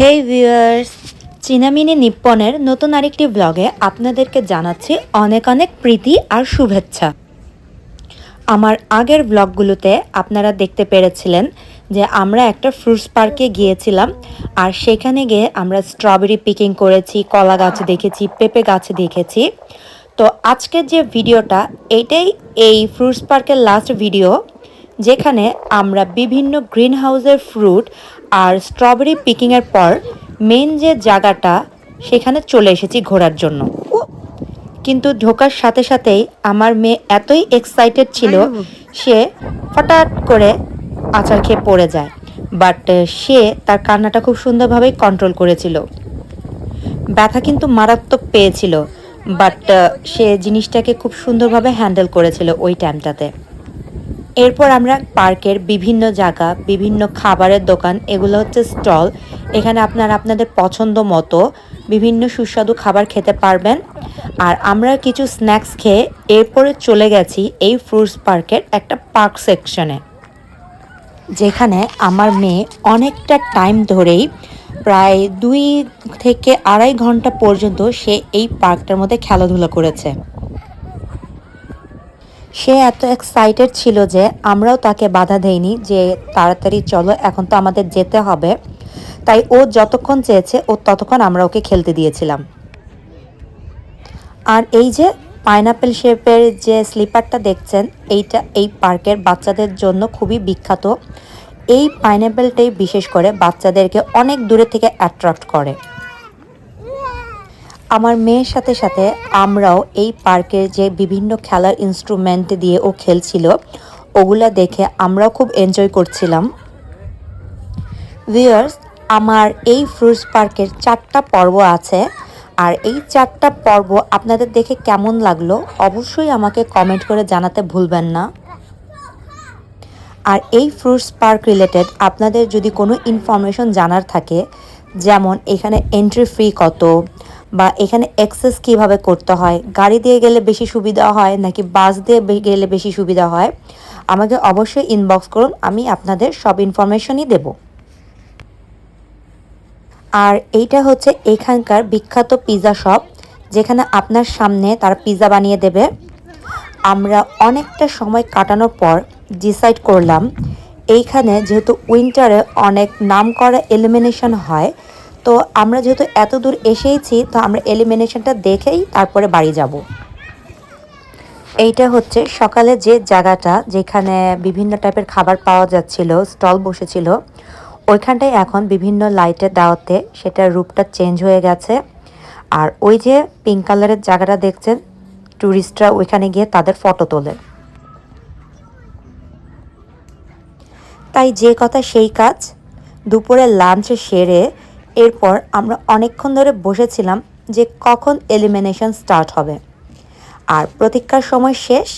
হেই viewers, চীনামিনি নিপ্পনের নতুন আরেকটি ব্লগে আপনাদেরকে জানাচ্ছি অনেক অনেক প্রীতি আর শুভেচ্ছা। আমার আগের ব্লগগুলোতে আপনারা দেখতে পেরেছিলেন যে আমরা একটা ফ্রুটস পার্কে গিয়েছিলাম, আর সেখানে গিয়ে আমরা স্ট্রবেরি পিকিং করেছি, কলা গাছ দেখেছি, পেঁপে গাছ দেখেছি। তো আজকের যে ভিডিওটা, এইটাই এই ফ্রুটস পার্কের লাস্ট ভিডিও, যেখানে আমরা বিভিন্ন গ্রিন হাউসের ফ্রুট আর স্ট্রবেরি পিকিংয়ের পর মেন যে জায়গাটা সেখানে চলে এসেছি ঘোরার জন্য। কিন্তু ঢোকার সাথে সাথেই আমার মেয়ে এতই এক্সাইটেড ছিল, সে হঠাৎ করে আছাড় খেয়ে পড়ে যায়। বাট সে তার কান্নাটা খুব সুন্দরভাবেই কন্ট্রোল করেছিল। ব্যথা কিন্তু মারাত্মক পেয়েছিল, বাট সে জিনিসটাকে খুব সুন্দরভাবে হ্যান্ডেল করেছিল ওই টাইমটাতে। এরপর আমরা পার্কের বিভিন্ন জায়গা, বিভিন্ন খাবারের দোকান, এগুলো হচ্ছে স্টল, এখানে আপনারা আপনাদের পছন্দ মতো বিভিন্ন সুস্বাদু খাবার খেতে পারবেন। আর আমরা কিছু স্ন্যাক্স খেয়ে এরপরে চলে গেছি এই ফ্রুটস পার্কের একটা পার্ক সেকশনে, যেখানে আমার মেয়ে অনেকটা টাইম ধরেই প্রায় 2 থেকে আড়াই ঘন্টা পর্যন্ত সে এই পার্কটার মধ্যে খেলাধুলা করেছে। সে এত এক্সাইটেড ছিল যে আমরাও তাকে বাধা দেইনি যে তাড়াতাড়ি চলো, এখন তো আমাদের যেতে হবে। তাই ও যতক্ষণ চেয়েছে ও ততক্ষণ আমরা ওকে খেলতে দিয়েছিলাম। আর এই যে পাইনাপেল শেপের যে স্লিপারটা দেখছেন, এইটা এই পার্কের বাচ্চাদের জন্য খুবই বিখ্যাত। এই পাইনাপেলটাই বিশেষ করে বাচ্চাদেরকে অনেক দূরে থেকে অ্যাট্রাক্ট করে। আমার মেয়ের সাথে সাথে আমরাও এই পার্কের যে বিভিন্ন খেলার ইনস্ট্রুমেন্ট দিয়ে ও খেলছিল, ওগুলা দেখে আমরাও খুব এনজয় করছিলাম। ভিউয়ার্স, আমার এই ফ্রুটস পার্কের 4টা পর্ব আছে, আর এই 4টা পর্ব আপনাদের দেখে কেমন লাগলো অবশ্যই আমাকে কমেন্ট করে জানাতে ভুলবেন না। আর এই ফ্রুটস পার্ক রিলেটেড আপনাদের যদি কোনো ইনফরমেশন জানার থাকে, যেমন এখানে এন্ট্রি ফি কত, বা এখানে অ্যাক্সেস কিভাবে করতে হয়, গাড়ি দিয়ে গেলে বেশি সুবিধা হয় নাকি বাস দিয়ে গেলে বেশি সুবিধা হয়, আমাকে অবশ্যই ইনবক্স করুন, আমি আপনাদের সব ইনফরমেশনই দেব। আর এইটা হচ্ছে এখানকার বিখ্যাত পিৎজা শপ, যেখানে আপনার সামনে তারা পিৎজা বানিয়ে দেবে। আমরা অনেকটা সময় কাটানোর পর ডিসাইড করলাম, এইখানে যেহেতু উইন্টারে অনেক নামকরা এলিমিনেশন হয়, তো আমরা যেহেতু এত দূর এসেইছি, তো আমরা এলিমিনেশনটা দেখেই তারপরে বাড়ি যাব। এইটা হচ্ছে সকালে যে জায়গাটা যেখানে বিভিন্ন টাইপের খাবার পাওয়া যাচ্ছিল, স্টল বসেছিল, ওইখানটায় এখন বিভিন্ন লাইটের দাওয়াতে সেটার রূপটা চেঞ্জ হয়ে গেছে। আর ওই যে পিঙ্ক কালারের জায়গাটা দেখছেন, ট্যুরিস্টরা ওইখানে গিয়ে তাদের ফটো তোলে। তাই যে কথা সেই কাজ, দুপুরে লাঞ্চ সেরে এরপর আমরা অনেকক্ষণ ধরে বসেছিলাম যে কখন এলিমিনেশন স্টার্ট হবে। আর প্রতীক্ষার সময় শেষ,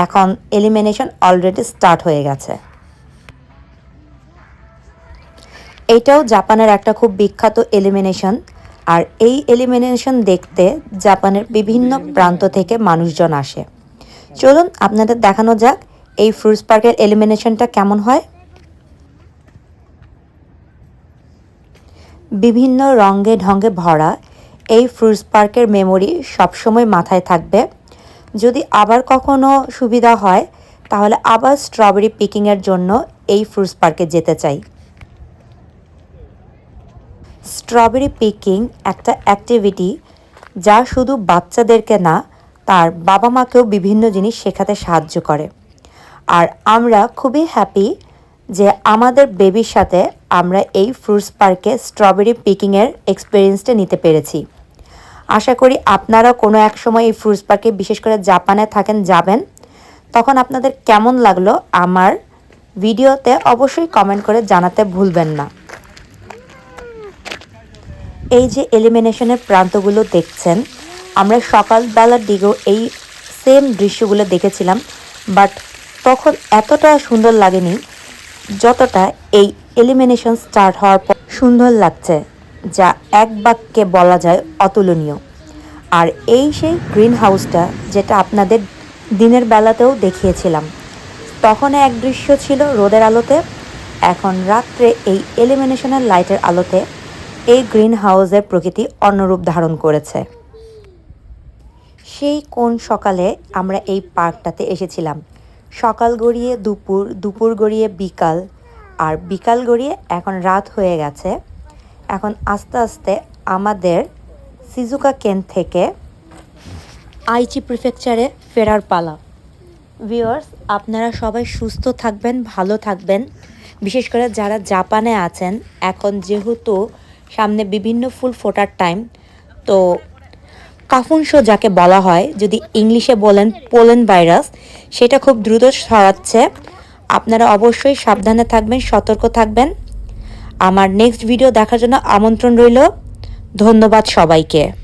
এখন এলিমিনেশন অলরেডি স্টার্ট হয়ে গেছে। এইটাও জাপানের একটা খুব বিখ্যাত এলিমিনেশন, আর এই এলিমিনেশন দেখতে জাপানের বিভিন্ন প্রান্ত থেকে মানুষজন আসে। চলুন আপনাদের দেখানো যাক এই ফ্রুটস পার্কের এলিমিনেশনটা কেমন হয়। বিভিন্ন রঙে ঢঙে ভরা এই ফ্রুটস পার্কের মেমোরি সবসময় মাথায় থাকবে। যদি আবার কখনো সুবিধা হয়, তাহলে আবার স্ট্রবেরি পিকিংয়ের জন্য এই ফ্রুটস পার্কে যেতে চাই। স্ট্রবেরি পিকিং একটা অ্যাক্টিভিটি যা শুধু বাচ্চাদেরকে না, তার বাবা মাকেও বিভিন্ন জিনিস শেখাতে সাহায্য করে। আর আমরা খুবই হ্যাপি যে আমাদের বেবির সাথে আমরা এই ফ্রুটস পার্কে স্ট্রবেরি পিকিংয়ের এক্সপিরিয়েন্সটা নিতে পেরেছি। আশা করি আপনারাও কোনো এক সময় এই ফ্রুটস পার্কে, বিশেষ করে জাপানে থাকেন, যাবেন। তখন আপনাদের কেমন লাগলো আমার ভিডিওতে অবশ্যই কমেন্ট করে জানাতে ভুলবেন না। এই যে এলিমিনেশনের প্রান্তগুলো দেখছেন, আমরা সকালবেলার দিকেও এই সেম দৃশ্যগুলো দেখেছিলাম, বাট তখন এতটা সুন্দর লাগেনি যতটা এই এলিমিনেশন স্টার্ট হওয়ার পর সুন্দর লাগছে, যা এক বাক্যে বলা যায় অতুলনীয়। আর এই সেই গ্রিন হাউসটা যেটা আপনাদের দিনের বেলাতেও দেখিয়েছিলাম, তখন এক দৃশ্য ছিল রোদের আলোতে, এখন রাত্রে এই এলিমিনেশনের লাইটের আলোতে এই গ্রিন হাউসের প্রকৃতি অন্যরূপ ধারণ করেছে। সেই কোন সকালে আমরা এই পার্কটাতে এসেছিলাম। সকাল গড়িয়ে দুপুর, দুপুর গড়িয়ে বিকাল, আর বিকাল গড়িয়ে এখন রাত হয়ে গেছে। এখন আস্তে আস্তে আমাদের সিজুকা কেন থেকে আইচি প্রিফেকচারে ফেরার পালা। ভিউয়ার্স, আপনারা সবাই সুস্থ থাকবেন, ভালো থাকবেন। বিশেষ করে যারা জাপানে আছেন, এখন যেহেতু সামনে বিভিন্ন ফুল ফোটার টাইম, তো কাফুনশো যাকে বলা হয়, যদি ইংলিশে বলেন পোলেন ভাইরাস, সেটা খুব দ্রুত ছড়াচ্ছে। আপনারা অবশ্যই সাবধানে থাকবেন, সতর্ক থাকবেন। আমার নেক্সট ভিডিও দেখার জন্য আমন্ত্রণ রইল। ধন্যবাদ সবাইকে।